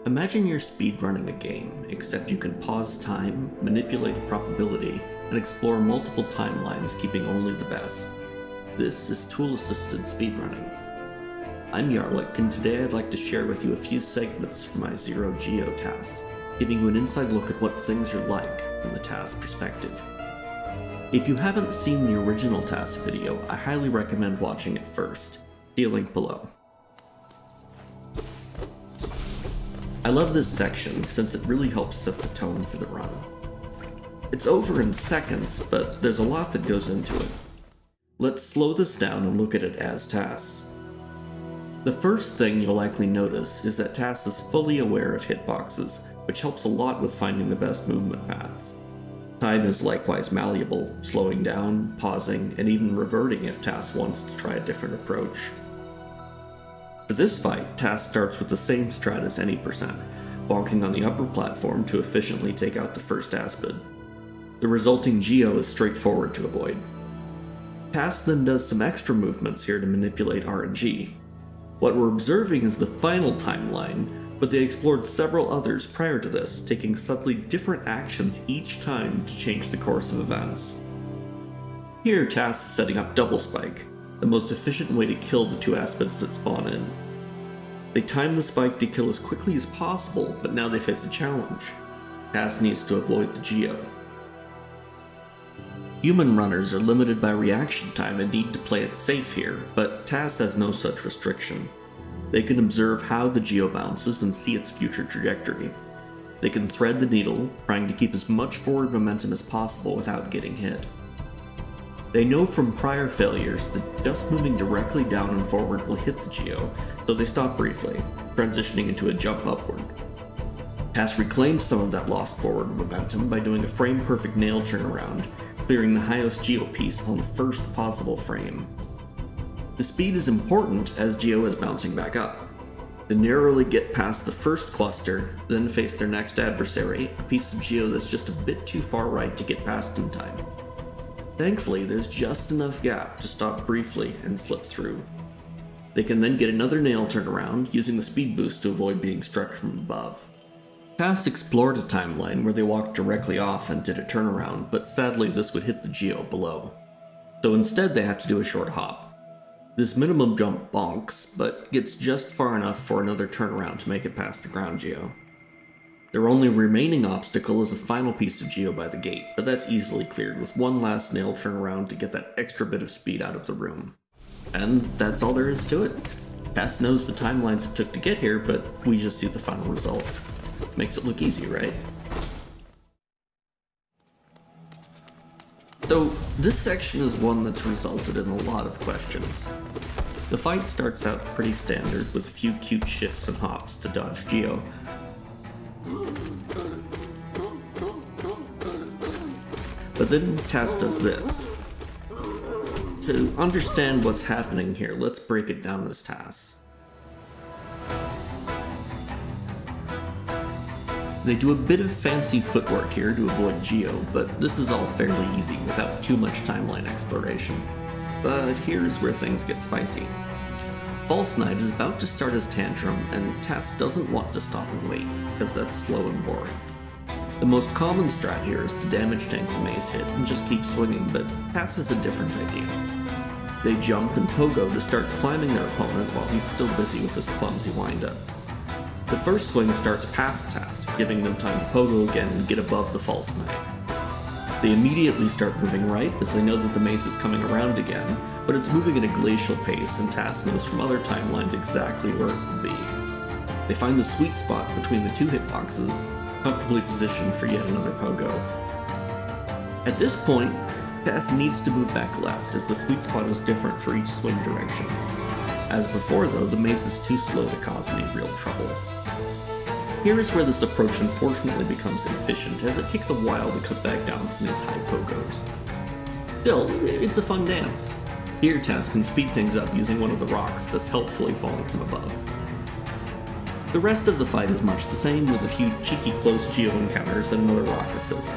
Imagine you're speedrunning a game, except you can pause time, manipulate probability, and explore multiple timelines, keeping only the best. This is tool-assisted speedrunning. I'm Yarlik, and today I'd like to share with you a few segments from my Zero Geo task, giving you an inside look at what things are like from the task perspective. If you haven't seen the original task video, I highly recommend watching it first. See a link below. I love this section since it really helps set the tone for the run. It's over in seconds, but there's a lot that goes into it. Let's slow this down and look at it as tasks. The first thing you'll likely notice is that task is fully aware of hitboxes, which helps a lot with finding the best movement paths. Time is likewise malleable, slowing down, pausing, and even reverting if task wants to try a different approach. For this fight, task starts with the same strat as any percent, bonking on the upper platform to efficiently take out the first Aspid. The resulting Geo is straightforward to avoid. Task then does some extra movements here to manipulate RNG. What we're observing is the final timeline, but they explored several others prior to this, taking subtly different actions each time to change the course of events. Here, Task is setting up Double Spike, the most efficient way to kill the two Aspids that spawn in. They time the spike to kill as quickly as possible, but now they face a challenge. Task needs to avoid the Geo. Human runners are limited by reaction time and need to play it safe here, but Task has no such restriction. They can observe how the Geo bounces and see its future trajectory. They can thread the needle, trying to keep as much forward momentum as possible without getting hit. They know from prior failures that just moving directly down and forward will hit the Geo, so they stop briefly, transitioning into a jump upward. Task reclaims some of that lost forward momentum by doing a frame-perfect nail turnaround, clearing the highest Geo piece on the first possible frame. The speed is important as Geo is bouncing back up. They narrowly get past the first cluster, then face their next adversary, a piece of Geo that's just a bit too far right to get past in time. Thankfully, there's just enough gap to stop briefly and slip through. They can then get another nail turnaround, using the speed boost to avoid being struck from above. Task explored a timeline where they walked directly off and did a turnaround, but sadly this would hit the Geo below. So instead they have to do a short hop. This minimum jump bonks, but gets just far enough for another turnaround to make it past the ground Geo. Their only remaining obstacle is a final piece of Geo by the gate, but that's easily cleared with one last nail turnaround to get that extra bit of speed out of the room. And that's all there is to it. Task knows the timelines it took to get here, but we just see the final result. Makes it look easy, right? So, this section is one that's resulted in a lot of questions. The fight starts out pretty standard with a few cute shifts and hops to dodge Geo. But then Task does this. To understand what's happening here, let's break it down as Task. They do a bit of fancy footwork here to avoid Geo, but this is all fairly easy without too much timeline exploration. But here's where things get spicy. False Knight is about to start his tantrum, and Task doesn't want to stop and wait, because that's slow and boring. The most common strat here is to damage tank the mace hit and just keep swinging, but Task has a different idea. They jump and pogo to start climbing their opponent while he's still busy with his clumsy windup. The first swing starts past Task, giving them time to pogo again and get above the False Knight. They immediately start moving right as they know that the mace is coming around again, but it's moving at a glacial pace and Task knows from other timelines exactly where it will be. They find the sweet spot between the two hitboxes, comfortably positioned for yet another pogo. At this point, Task needs to move back left as the sweet spot is different for each swing direction. As before though, the mace is too slow to cause any real trouble. Here is where this approach unfortunately becomes inefficient, as it takes a while to cut back down from these high pogos. Still, it's a fun dance. Here Task can speed things up using one of the rocks that's helpfully falling from above. The rest of the fight is much the same, with a few cheeky close Geo encounters and another rock assist.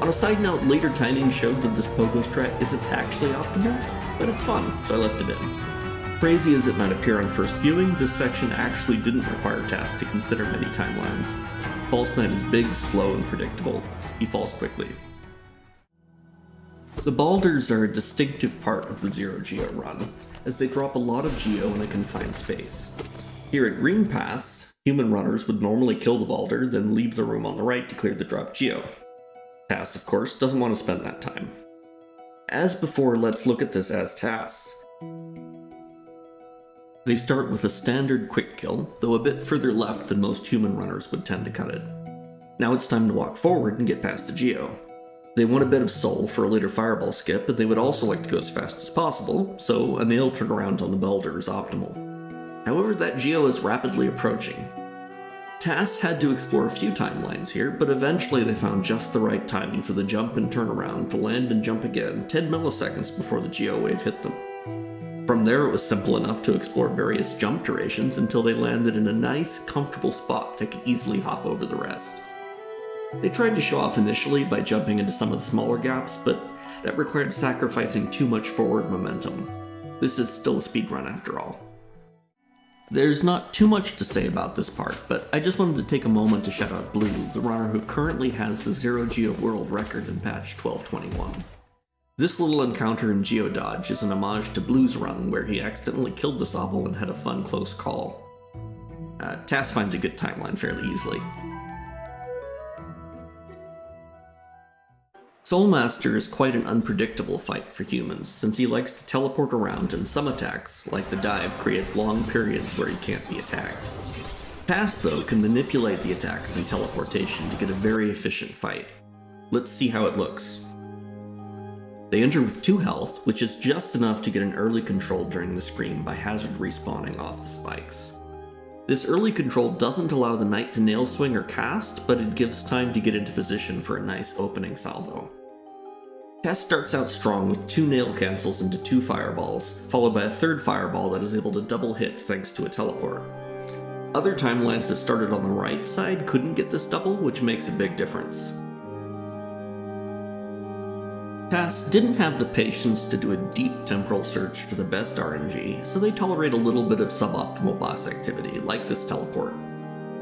On a side note, later timing showed that this pogo strat isn't actually optimal, but it's fun, so I left it in. Crazy as it might appear on first viewing, this section actually didn't require Task to consider many timelines. False Knight is big, slow, and predictable. He falls quickly. The Balders are a distinctive part of the Zero Geo run, as they drop a lot of Geo in a confined space. Here at Green Pass, human runners would normally kill the Balder, then leave the room on the right to clear the dropped Geo. Task, of course, doesn't want to spend that time. As before, let's look at this as tasks. They start with a standard quick kill, though a bit further left than most human runners would tend to cut it. Now it's time to walk forward and get past the Geo. They want a bit of soul for a later fireball skip, but they would also like to go as fast as possible, so a nail turnaround on the Balder is optimal. However, that Geo is rapidly approaching. Task had to explore a few timelines here, but eventually they found just the right timing for the jump and turnaround to land and jump again 10 milliseconds before the Geo wave hit them. From there, it was simple enough to explore various jump durations until they landed in a nice, comfortable spot that could easily hop over the rest. They tried to show off initially by jumping into some of the smaller gaps, but that required sacrificing too much forward momentum. This is still a speedrun after all. There's not too much to say about this part, but I just wanted to take a moment to shout out Blue, the runner who currently has the Zero Geo world record in patch 1221. This little encounter in Geododge is an homage to Blue's run, where he accidentally killed the Sobble and had a fun close call. Task finds a good timeline fairly easily. Soulmaster is quite an unpredictable fight for humans, since he likes to teleport around and some attacks, like the dive, create long periods where he can't be attacked. Task, though, can manipulate the attacks and teleportation to get a very efficient fight. Let's see how it looks. They enter with 2 health, which is just enough to get an early control during the scream by hazard respawning off the spikes. This early control doesn't allow the knight to nail swing or cast, but it gives time to get into position for a nice opening salvo. Tess starts out strong with 2 nail cancels into 2 fireballs, followed by a 3rd fireball that is able to double hit thanks to a teleport. Other timelines that started on the right side couldn't get this double, which makes a big difference. Task didn't have the patience to do a deep temporal search for the best RNG, so they tolerate a little bit of suboptimal boss activity, like this teleport.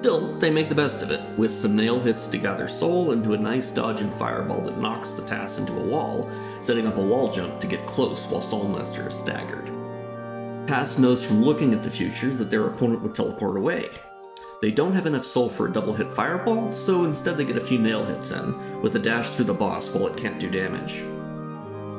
Still, they make the best of it, with some nail hits to gather soul into a nice dodge and fireball that knocks the Task into a wall, setting up a wall jump to get close while Soulmaster is staggered. Task knows from looking at the future that their opponent would teleport away. They don't have enough soul for a double hit fireball, so instead they get a few nail hits in, with a dash through the boss while it can't do damage.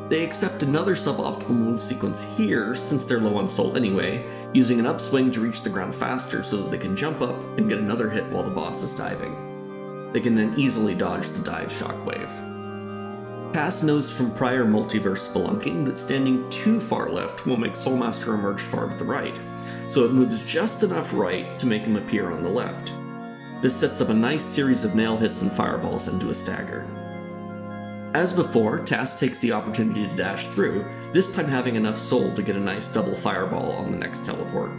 They accept another suboptimal move sequence here, since they're low on soul anyway, using an upswing to reach the ground faster so that they can jump up and get another hit while the boss is diving. They can then easily dodge the dive shockwave. Task knows from prior multiverse spelunking that standing too far left will make Soulmaster emerge far to the right, so it moves just enough right to make him appear on the left. This sets up a nice series of nail hits and fireballs into a stagger. As before, Task takes the opportunity to dash through, this time having enough soul to get a nice double fireball on the next teleport.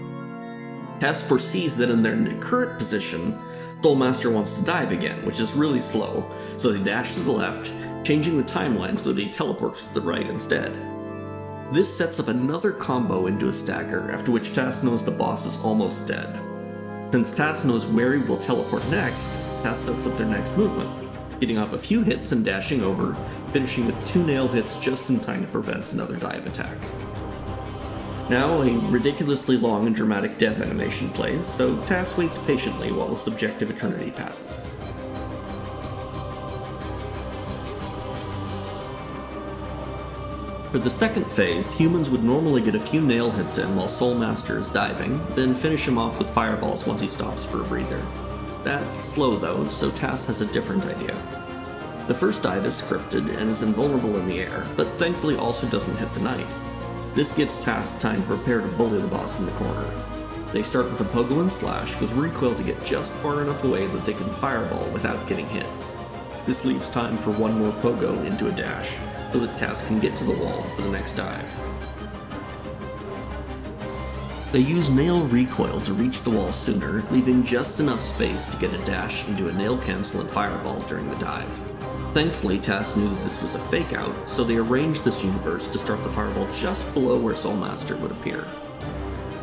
Task foresees that in their current position, Soulmaster wants to dive again, which is really slow, so they dash to the left, changing the timeline so that he teleports to the right instead. This sets up another combo into a stagger, after which Task knows the boss is almost dead. Since Task knows where he will teleport next, Task sets up their next movement, getting off a few hits and dashing over, finishing with 2 nail hits just in time to prevent another dive attack. Now, a ridiculously long and dramatic death animation plays, so Task waits patiently while the subjective eternity passes. For the second phase, humans would normally get a few nail hits in while Soulmaster is diving, then finish him off with fireballs once he stops for a breather. That's slow though, so Task has a different idea. The first dive is scripted and is invulnerable in the air, but thankfully also doesn't hit the knight. This gives Task time to prepare to bully the boss in the corner. They start with a pogo and slash, with recoil to get just far enough away that they can fireball without getting hit. This leaves time for one more pogo into a dash, so that Task can get to the wall for the next dive. They use nail recoil to reach the wall sooner, leaving just enough space to get a dash into a nail cancel and fireball during the dive. Thankfully, Task knew that this was a fake out, so they arranged this universe to start the fireball just below where Soulmaster would appear.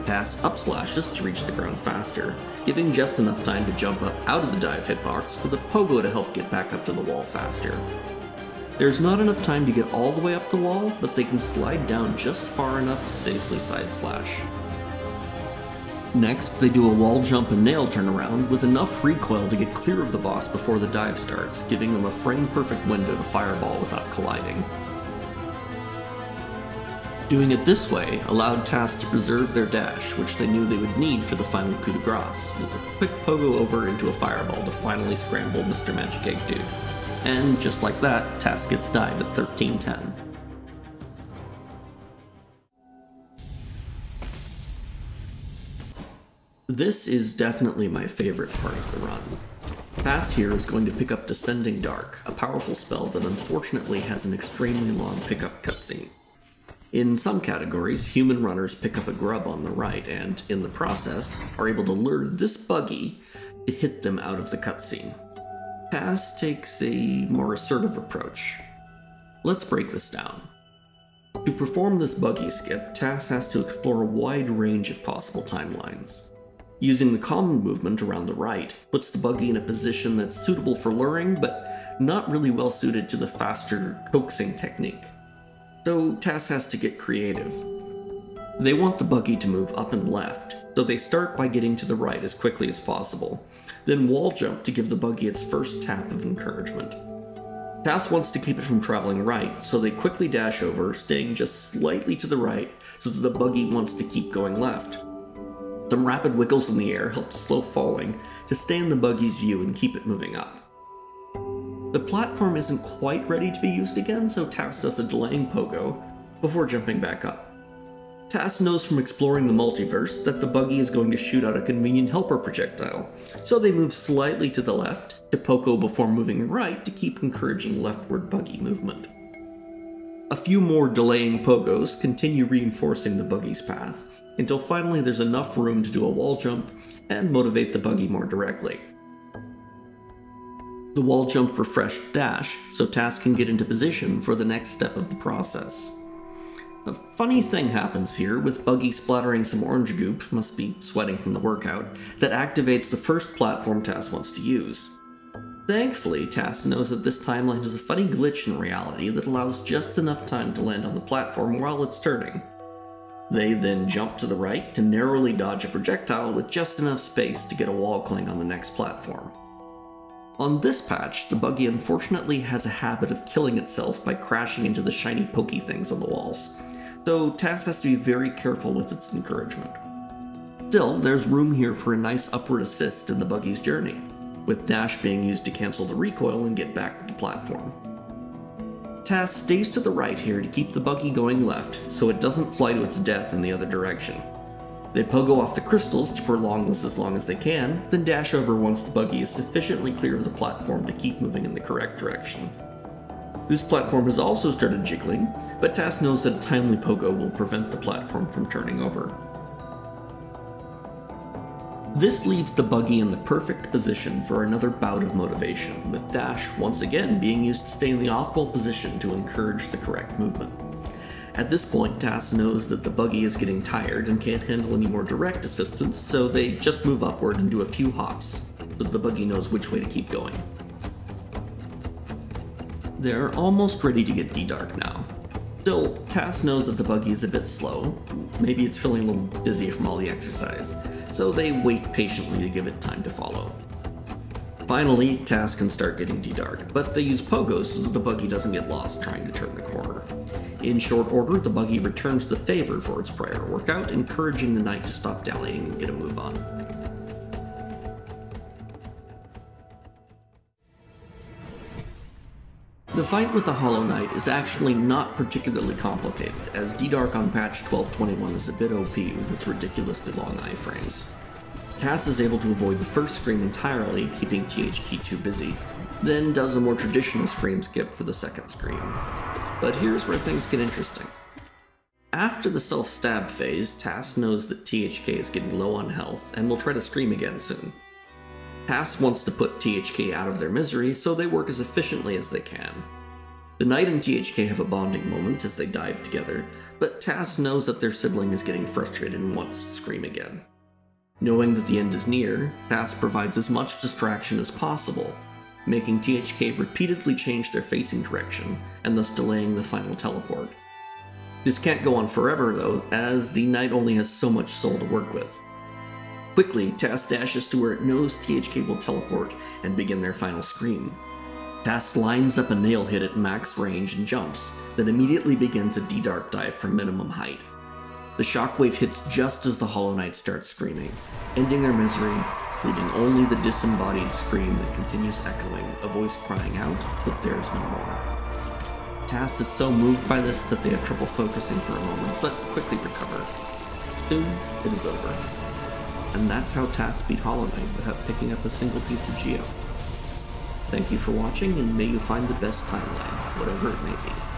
TAS upslashes to reach the ground faster, giving just enough time to jump up out of the dive hitbox with a pogo to help get back up to the wall faster. There's not enough time to get all the way up the wall, but they can slide down just far enough to safely side slash. Next, they do a wall jump and nail turnaround with enough recoil to get clear of the boss before the dive starts, giving them a frame-perfect window to fireball without colliding. Doing it this way allowed TAS to preserve their dash, which they knew they would need for the final coup de grace, with a quick pogo over into a fireball to finally scramble Mr. Magic Egg Dude. And just like that, TAS gets dive at 1310. This is definitely my favorite part of the run. TAS here is going to pick up Descending Dark, a powerful spell that unfortunately has an extremely long pickup cutscene. In some categories, human runners pick up a grub on the right and, in the process, are able to lure this buggy to hit them out of the cutscene. TAS takes a more assertive approach. Let's break this down. To perform this buggy skip, TAS has to explore a wide range of possible timelines. Using the common movement around the right puts the buggy in a position that's suitable for luring, but not really well suited to the faster coaxing technique. So TAS has to get creative. They want the buggy to move up and left, so they start by getting to the right as quickly as possible, then wall jump to give the buggy its first tap of encouragement. TAS wants to keep it from traveling right, so they quickly dash over, staying just slightly to the right so that the buggy wants to keep going left. Some rapid wiggles in the air help slow falling to stay in the buggy's view and keep it moving up. The platform isn't quite ready to be used again, so TAS does a delaying pogo before jumping back up. TAS knows from exploring the multiverse that the buggy is going to shoot out a convenient helper projectile, so they move slightly to the left to pogo before moving right to keep encouraging leftward buggy movement. A few more delaying pogos continue reinforcing the buggy's path, until finally there's enough room to do a wall jump and motivate the buggy more directly. The wall jump refreshed dash, so TAS can get into position for the next step of the process. A funny thing happens here, with Buggy splattering some orange goop, must be sweating from the workout, that activates the first platform TAS wants to use. Thankfully, TAS knows that this timeline has a funny glitch in reality that allows just enough time to land on the platform while it's turning. They then jump to the right to narrowly dodge a projectile with just enough space to get a wall cling on the next platform. On this patch, the buggy unfortunately has a habit of killing itself by crashing into the shiny pokey things on the walls, so TAS has to be very careful with its encouragement. Still, there's room here for a nice upward assist in the buggy's journey, with dash being used to cancel the recoil and get back to the platform. TAS stays to the right here to keep the buggy going left, so it doesn't fly to its death in the other direction. They pogo off the crystals to prolong this as long as they can, then dash over once the buggy is sufficiently clear of the platform to keep moving in the correct direction. This platform has also started jiggling, but TAS knows that a timely pogo will prevent the platform from turning over. This leaves the buggy in the perfect position for another bout of motivation, with dash once again being used to stay in the optimal position to encourage the correct movement. At this point, TAS knows that the buggy is getting tired and can't handle any more direct assistance, so they just move upward and do a few hops, so the buggy knows which way to keep going. They're almost ready to get D-Dark now. Still, TAS knows that the buggy is a bit slow, maybe it's feeling a little dizzy from all the exercise, so they wait patiently to give it time to follow. Finally, TAS can start getting D-Dark, but they use pogos so that the buggy doesn't get lost trying to turn the corner. In short order, the buggy returns the favor for its prior workout, encouraging the knight to stop dallying and get a move on. The fight with the Hollow Knight is actually not particularly complicated, as D-Dark on patch 1221 is a bit OP with its ridiculously long iframes. TAS is able to avoid the first scream entirely, keeping THQ2 busy, then does a more traditional scream skip for the second scream. But here's where things get interesting. After the self-stab phase, TAS knows that THK is getting low on health and will try to scream again soon. TAS wants to put THK out of their misery, so they work as efficiently as they can. The Knight and THK have a bonding moment as they dive together, but Tass knows that their sibling is getting frustrated and wants to scream again. Knowing that the end is near, Tass provides as much distraction as possible, making THK repeatedly change their facing direction, and thus delaying the final teleport. This can't go on forever though, as the Knight only has so much soul to work with. Quickly, Tass dashes to where it knows THK will teleport and begin their final scream. Tass lines up a nail hit at max range and jumps, then immediately begins a D-Dark dive from minimum height. The shockwave hits just as the Hollow Knight starts screaming, ending their misery, leaving only the disembodied scream that continues echoing, a voice crying out, but there's no more. Tass is so moved by this that they have trouble focusing for a moment, but quickly recover. Soon, it is over. And that's how Tass beat Hollow Knight without picking up a single piece of Geo. Thank you for watching, and may you find the best timeline, whatever it may be.